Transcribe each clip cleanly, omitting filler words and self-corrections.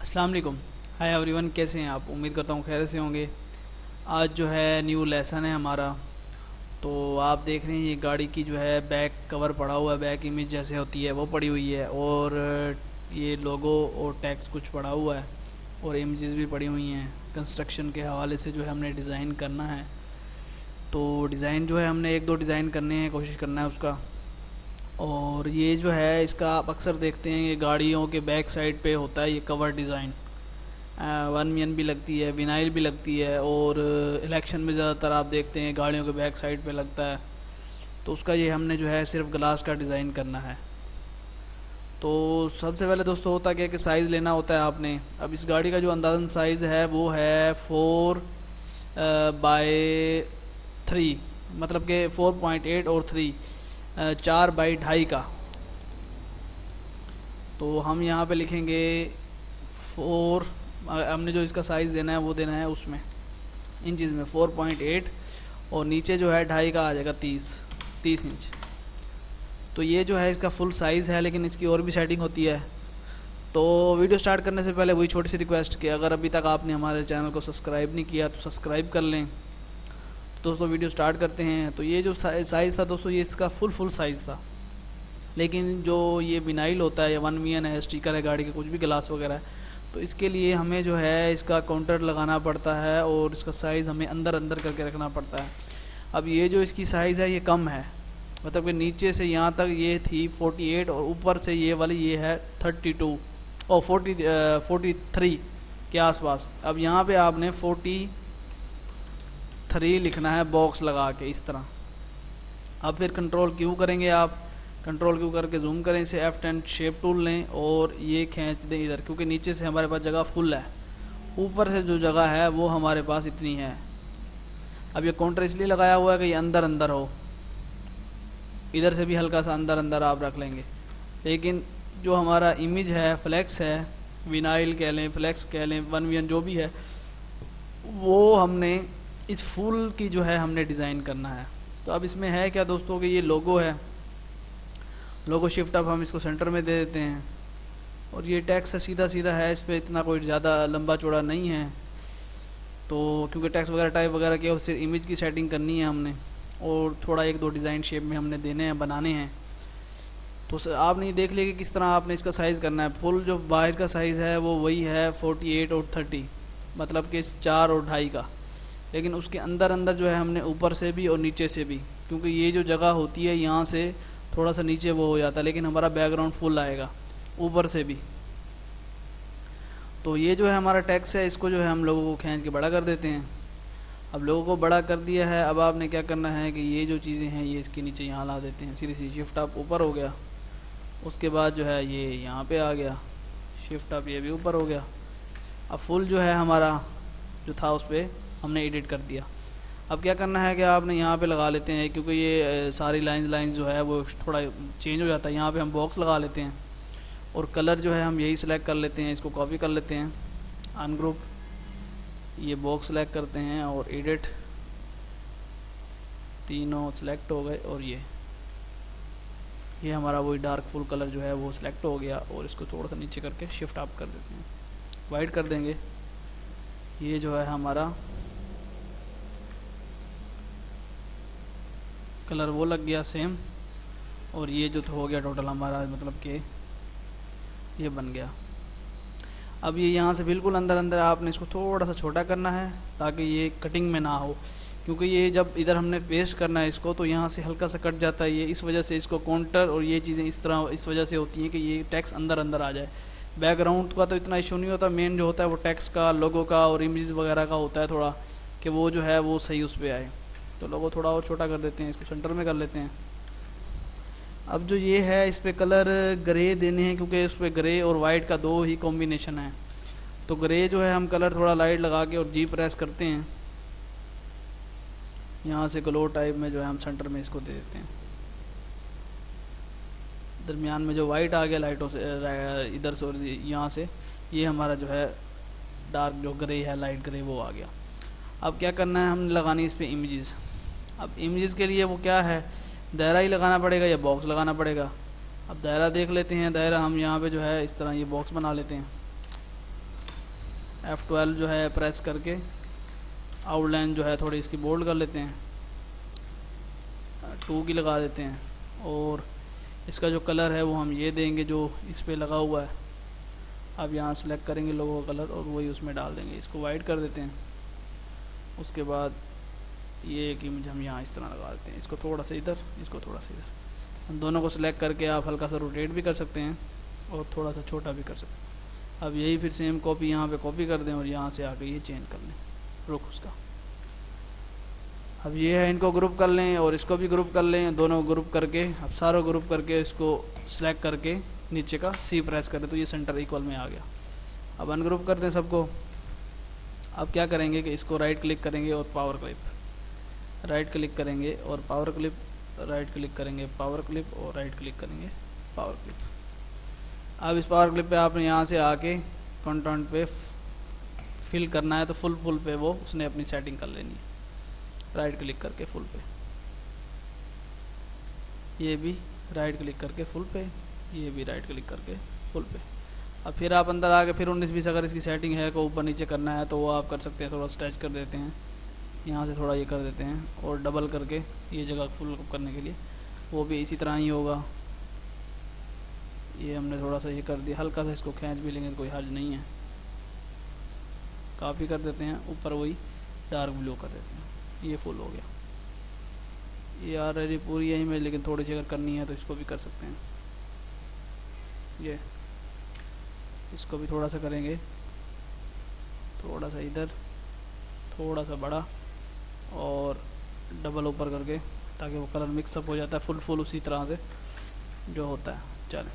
अस्सलाम वालेकुम। Hi everyone, कैसे हैं आप? उम्मीद करता हूँ खैर से होंगे। आज जो है न्यू लेसन है हमारा। तो आप देख रहे हैं ये गाड़ी की जो है बैक कवर पड़ा हुआ है, बैक इमेज जैसे होती है वो पड़ी हुई है, और ये लोगो और टैक्स कुछ पड़ा हुआ है, और इमेजेस भी पड़ी हुई हैं। कंस्ट्रक्शन के हवाले से जो है हमने डिज़ाइन करना है। तो डिज़ाइन जो है हमने एक दो डिज़ाइन करने हैं, कोशिश करना है उसका। और ये जो है इसका आप अक्सर देखते हैं, ये गाड़ियों के बैक साइड पे होता है ये कवर डिज़ाइन। 1 मिलियन भी लगती है, विनाइल भी लगती है, और इलेक्शन में ज़्यादातर आप देखते हैं गाड़ियों के बैक साइड पे लगता है। तो उसका ये हमने जो है सिर्फ ग्लास का डिज़ाइन करना है। तो सबसे पहले दोस्तों होता क्या है कि साइज़ लेना होता है आपने। अब इस गाड़ी का जो अंदाज़न साइज़ है वो है 4/3, मतलब कि 4.8 और 3, 4/2.5 का। तो हम यहाँ पे लिखेंगे 4। हमने जो इसका साइज़ देना है वो देना है उसमें इंचज़ में 4.8, और नीचे जो है 2.5 का आ जाएगा 30 इंच। तो ये जो है इसका फुल साइज़ है, लेकिन इसकी और भी सेटिंग होती है। तो वीडियो स्टार्ट करने से पहले वही छोटी सी रिक्वेस्ट कि अगर अभी तक आपने हमारे चैनल को सब्सक्राइब नहीं किया तो सब्सक्राइब कर लें। तो दोस्तों वीडियो स्टार्ट करते हैं। तो ये जो साइज़ था दोस्तों, ये इसका फुल साइज़ था, लेकिन जो ये विनाइल होता है या 1 मिलियन है, स्टिकर है गाड़ी के, कुछ भी ग्लास वगैरह है, तो इसके लिए हमें जो है इसका काउंटर लगाना पड़ता है, और इसका साइज़ हमें अंदर अंदर करके रखना पड़ता है। अब ये जो इसकी साइज़ है ये कम है, मतलब कि नीचे से यहाँ तक ये थी 48, और ऊपर से ये वाली ये है 32 और 43 के आसपास। अब यहाँ पे आपने 43 लिखना है बॉक्स लगा के इस तरह। अब फिर कंट्रोल क्यू करेंगे आप, कंट्रोल क्यू करके जूम करें, इसे F10 शेप टूल लें और ये खींच दें इधर, क्योंकि नीचे से हमारे पास जगह फुल है, ऊपर से जो जगह है वो हमारे पास इतनी है। अब ये काउंटर इसलिए लगाया हुआ है कि ये अंदर अंदर हो, इधर से भी हल्का सा अंदर अंदर आप रख लेंगे। लेकिन जो हमारा इमेज है, फ्लेक्स है, विनाइल कह लें, फ्लेक्स कह लें, 1 मिलियन जो भी है, वो हमने इस फुल की जो है हमने डिज़ाइन करना है। तो अब इसमें है क्या दोस्तों कि ये लोगो है, लोगो शिफ्ट अप हम इसको सेंटर में दे देते हैं, और ये टैक्स सीधा सीधा है, इस पर इतना कोई ज़्यादा लंबा चौड़ा नहीं है। तो क्योंकि टैक्स वगैरह टाइप वगैरह के सिर्फ इमेज की सेटिंग करनी है हमने, और थोड़ा एक दो डिज़ाइन शेप में हमने देने हैं, बनाने हैं। तो आपने ये देख लिया कि किस तरह आपने इसका साइज़ करना है। फुल जो बाहर का साइज़ है वो वही है 48 और 30, मतलब कि 4 और 2.5 का। लेकिन उसके अंदर अंदर जो है हमने ऊपर से भी और नीचे से भी, क्योंकि ये जो जगह होती है यहाँ से थोड़ा सा नीचे वो हो जाता है, लेकिन हमारा बैकग्राउंड फुल आएगा ऊपर से भी। तो ये जो है हमारा टैक्स है, इसको जो है हम लोगों को खींच के बड़ा कर देते हैं। अब लोगों को बड़ा कर दिया है, अब आपने क्या करना है कि ये जो चीज़ें हैं ये इसके नीचे यहाँ ला देते हैं, सीधी सी शिफ्ट अप ऊपर हो गया। उसके बाद जो है ये यहाँ पे आ गया, शिफ्ट अप ये भी ऊपर हो गया। अब फुल जो है हमारा जो था उस पर हमने एडिट कर दिया। अब क्या करना है कि आपने यहाँ पे लगा लेते हैं, क्योंकि ये सारी लाइंस जो है वो थोड़ा चेंज हो जाता है। यहाँ पे हम बॉक्स लगा लेते हैं, और कलर जो है हम यही सिलेक्ट कर लेते हैं, इसको कॉपी कर लेते हैं, अनग्रुप, ये बॉक्स सेलेक्ट करते हैं और एडिट, तीनों सेलेक्ट हो गए। और ये हमारा वही डार्क फुल कलर जो है वो सिलेक्ट हो गया, और इसको थोड़ा सा नीचे करके शिफ्ट अप कर देते हैं, वाइट कर देंगे। ये जो है हमारा कलर वो लग गया सेम, और ये जो हो गया टोटल हमारा, मतलब कि ये बन गया। अब ये यहाँ से बिल्कुल अंदर अंदर आपने इसको थोड़ा सा छोटा करना है, ताकि ये कटिंग में ना हो, क्योंकि ये जब इधर हमने पेस्ट करना है इसको, तो यहाँ से हल्का सा कट जाता है ये, इस वजह से इसको काउंटर और ये चीज़ें इस तरह इस वजह से होती हैं कि ये टैक्स अंदर अंदर आ जाए। बैकग्राउंड का तो इतना इशू नहीं होता, मेन जो होता है वो टैक्स का, लोगो का और इमेज वगैरह का होता है थोड़ा, कि वो जो है वो सही उस पर आए। तो लोगो थोड़ा और छोटा कर देते हैं, इसको सेंटर में कर लेते हैं। अब जो ये है इस पर कलर ग्रे देने हैं, क्योंकि इस पर ग्रे और वाइट का दो ही कॉम्बिनेशन है। तो ग्रे जो है हम कलर थोड़ा लाइट लगा के और जी प्रेस करते हैं, यहाँ से ग्लो टाइप में जो है हम सेंटर में इसको दे देते हैं। दरमियान में जो वाइट आ गया लाइटों से, इधर से और यहाँ से, ये हमारा जो है डार्क जो ग्रे है, लाइट ग्रे, वो आ गया। अब क्या करना है, हमने लगानी इस पर इमेजेस। अब इमेजेस के लिए वो क्या है, दायरा ही लगाना पड़ेगा या बॉक्स लगाना पड़ेगा। अब दायरा देख लेते हैं, दायरा हम यहाँ पे जो है इस तरह ये बॉक्स बना लेते हैं। F12 जो है प्रेस करके आउटलाइन जो है थोड़ी इसकी बोल्ड कर लेते हैं, 2 की लगा देते हैं। और इसका जो कलर है वो हम ये देंगे जो इस पे लगा हुआ है। अब यहाँ सेलेक्ट करेंगे लोगो का कलर और वही उसमें डाल देंगे। इसको वाइट कर देते हैं। उसके बाद ये एक इमेज हम यहाँ इस तरह लगा देते हैं, इसको थोड़ा सा इधर, इसको थोड़ा सा इधर। हम दोनों को सिलेक्ट करके आप हल्का सा रोटेट भी कर सकते हैं और थोड़ा सा छोटा भी कर सकते हैं। अब यही फिर सेम कॉपी यहाँ पे कॉपी कर दें और यहाँ से आके ये चेंज कर लें रुख उसका। अब ये है, इनको ग्रुप कर लें और इसको भी ग्रुप कर लें, दोनों ग्रुप करके अब सारों ग्रुप करके इसको सिलेक्ट करके नीचे का C प्रेस करें तो ये सेंटर इक्वल में आ गया। अब अनग्रुप कर दें सबको। अब क्या करेंगे कि इसको राइट क्लिक करेंगे और पावर क्लिप, राइट क्लिक करेंगे और पावर क्लिप, राइट क्लिक करेंगे पावर क्लिप और राइट क्लिक करेंगे पावर क्लिप। अब इस पावर क्लिप पे आपने यहाँ से आके कंटेंट पे फिल करना है तो फुल पे वो उसने अपनी सेटिंग कर लेनी है, राइट क्लिक करके फुल पे। ये भी राइट क्लिक करके फुल पे, ये भी राइट क्लिक करके फुल पे। अब फिर आप अंदर आके फिर 19-20 अगर इसकी सेटिंग है को ऊपर नीचे करना है तो वो आप कर सकते हैं। थोड़ा स्ट्रेच कर देते हैं, यहाँ से थोड़ा ये कर देते हैं और डबल करके ये जगह फुल करने के लिए वो भी इसी तरह ही होगा। ये हमने थोड़ा सा ये कर दिया, हल्का सा इसको खींच भी लेंगे तो कोई हर्ज नहीं है। कॉपी कर देते हैं, ऊपर वही डार्क ब्लू कर देते हैं, ये फुल हो गया। ये ऑलरेडी पूरी है इमेज, लेकिन थोड़ी सी अगर करनी है तो इसको भी कर सकते हैं। ये इसको भी थोड़ा सा करेंगे, थोड़ा सा इधर, थोड़ा सा बड़ा और डबल ऊपर करके ताकि वो कलर मिक्सअप हो जाता है फुल उसी तरह से जो होता है। चलें,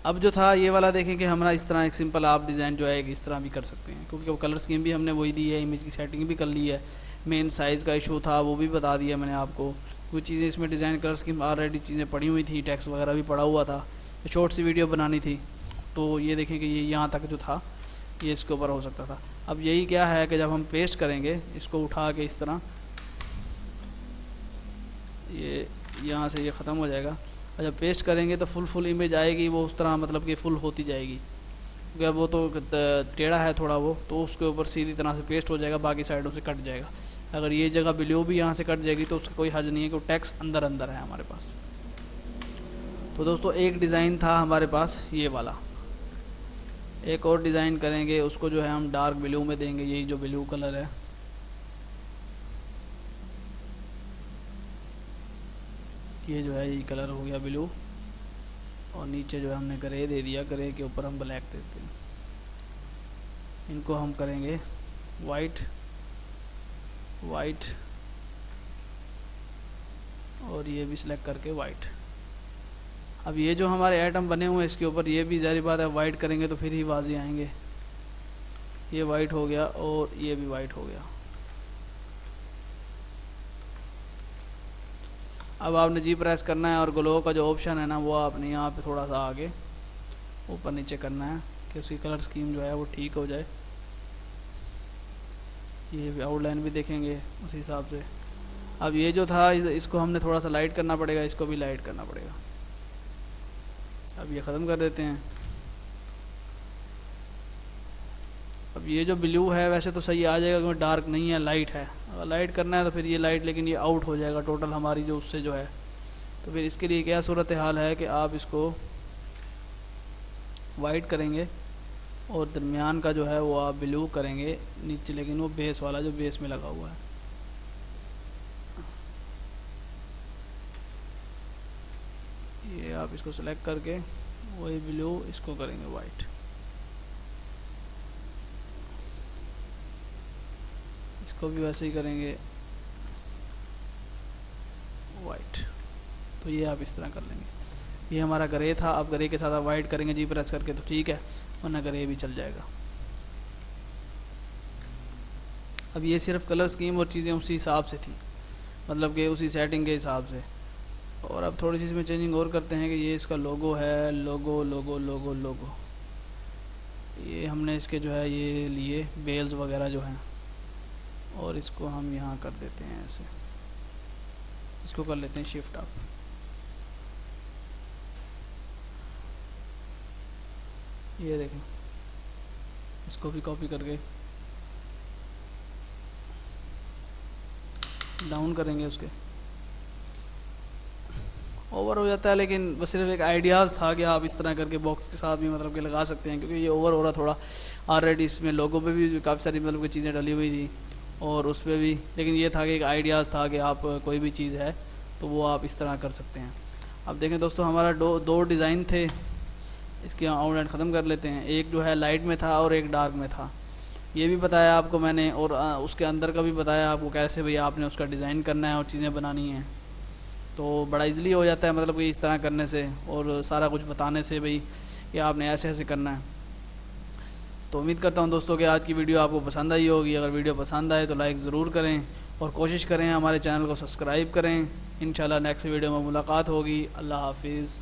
अब जो था ये वाला देखें कि हमारा इस तरह एक सिंपल आप डिज़ाइन जो है इस तरह भी कर सकते हैं, क्योंकि वो कलर स्कीम भी हमने वही दी है, इमेज की सेटिंग भी कर ली है, मेन साइज़ का इशू था वो भी बता दिया मैंने आपको। कुछ चीज़ें इसमें डिज़ाइन कलर स्कीम ऑलरेडी चीज़ें पड़ी हुई थी, टेक्स्ट वगैरह भी पड़ा हुआ था, शॉर्ट सी वीडियो बनानी थी तो ये देखें कि ये यहाँ तक जो था ये इसके ऊपर हो सकता था। अब यही क्या है कि जब हम पेस्ट करेंगे इसको उठा के इस तरह, ये यहाँ से ये ख़त्म हो जाएगा और जब पेस्ट करेंगे तो फुल इमेज आएगी वो उस तरह, मतलब कि फुल होती जाएगी, क्योंकि वो तो टेढ़ा है थोड़ा वो, तो उसके ऊपर सीधी तरह से पेस्ट हो जाएगा, बाकी साइडों से कट जाएगा। अगर ये जगह ब्लू भी यहाँ से कट जाएगी तो उसका कोई हर्ज नहीं है, क्योंकि टेक्स्ट अंदर है हमारे पास। तो दोस्तों एक डिज़ाइन था हमारे पास ये वाला, एक और डिज़ाइन करेंगे, उसको जो है हम डार्क ब्लू में देंगे, यही जो ब्लू कलर है, ये जो है यही कलर हो गया ब्लू, और नीचे जो है हमने ग्रे दे दिया, ग्रे के ऊपर हम ब्लैक देते हैं। इनको हम करेंगे वाइट और ये भी सिलेक्ट करके वाइट। अब ये जो हमारे आइटम बने हुए हैं इसके ऊपर ये भी ज़ाहिर बात है वाइट करेंगे तो फिर ही वाज़ी आएंगे। ये वाइट हो गया और ये भी वाइट हो गया। अब आपने जी प्रेस करना है और ग्लो का जो ऑप्शन है ना वो आपने यहाँ पे थोड़ा सा आगे ऊपर नीचे करना है कि उसकी कलर स्कीम जो है वो ठीक हो जाए। ये भी आउटलाइन भी देखेंगे उसी हिसाब से। अब ये जो था इसको हमने थोड़ा सा लाइट करना पड़ेगा, इसको भी लाइट करना पड़ेगा। अब ये ख़त्म कर देते हैं। अब ये जो ब्लू है वैसे तो सही आ जाएगा क्योंकि डार्क नहीं है, लाइट है। अगर लाइट करना है तो फिर ये लाइट, लेकिन ये आउट हो जाएगा टोटल हमारी जो उससे जो है। तो फिर इसके लिए क्या सूरत हाल है कि आप इसको वाइट करेंगे और दरमियान का जो है वो आप ब्लू करेंगे नीचे, लेकिन वो बेस वाला जो बेस में लगा हुआ है। ये आप इसको सेलेक्ट करके वही ब्लू इसको करेंगे वाइट। इसको भी वैसे ही करेंगे वाइट। तो ये आप इस तरह कर लेंगे। ये हमारा ग्रे था, अब ग्रे के साथ आप वाइट करेंगे जी प्रेस करके तो ठीक है, वरना ग्रे भी चल जाएगा। अब ये सिर्फ कलर स्कीम और चीज़ें उसी हिसाब से थी, मतलब कि उसी सेटिंग के हिसाब से। और अब थोड़ी सी इसमें चेंजिंग और करते हैं कि ये इसका लोगो है, लोगो लोगो लोगो लोगो, ये हमने इसके जो है ये लिए बेल्स वगैरह जो हैं, और इसको हम यहाँ कर देते हैं ऐसे, इसको कर लेते हैं शिफ्ट अप। ये देखें इसको भी कॉपी करके डाउन करेंगे, उसके ओवर हो जाता है, लेकिन बस सिर्फ एक आइडियाज़ था कि आप इस तरह करके बॉक्स के साथ भी मतलब कि लगा सकते हैं, क्योंकि ये ओवर हो रहा थोड़ा ऑलरेडी। इसमें लोगों पे भी काफ़ी सारी मतलब की चीज़ें डली हुई थी और उस पर भी, लेकिन ये था कि एक आइडियाज़ था कि आप कोई भी चीज़ है तो वो आप इस तरह कर सकते हैं। अब देखें दोस्तों, हमारा दो डिज़ाइन थे, इसकी आउटलाइन ख़त्म कर लेते हैं। एक जो है लाइट में था और एक डार्क में था, ये भी बताया आपको मैंने, और उसके अंदर का भी बताया आपको कैसे भैया आपने उसका डिज़ाइन करना है और चीज़ें बनानी हैं। तो बड़ा इजीली हो जाता है मतलब कि इस तरह करने से और सारा कुछ बताने से भाई कि आपने ऐसे ऐसे करना है। तो उम्मीद करता हूँ दोस्तों कि आज की वीडियो आपको पसंद आई होगी। अगर वीडियो पसंद आए तो लाइक ज़रूर करें और कोशिश करें हमारे चैनल को सब्सक्राइब करें। इंशाल्लाह नेक्स्ट वीडियो में मुलाकात होगी। अल्लाह हाफिज़।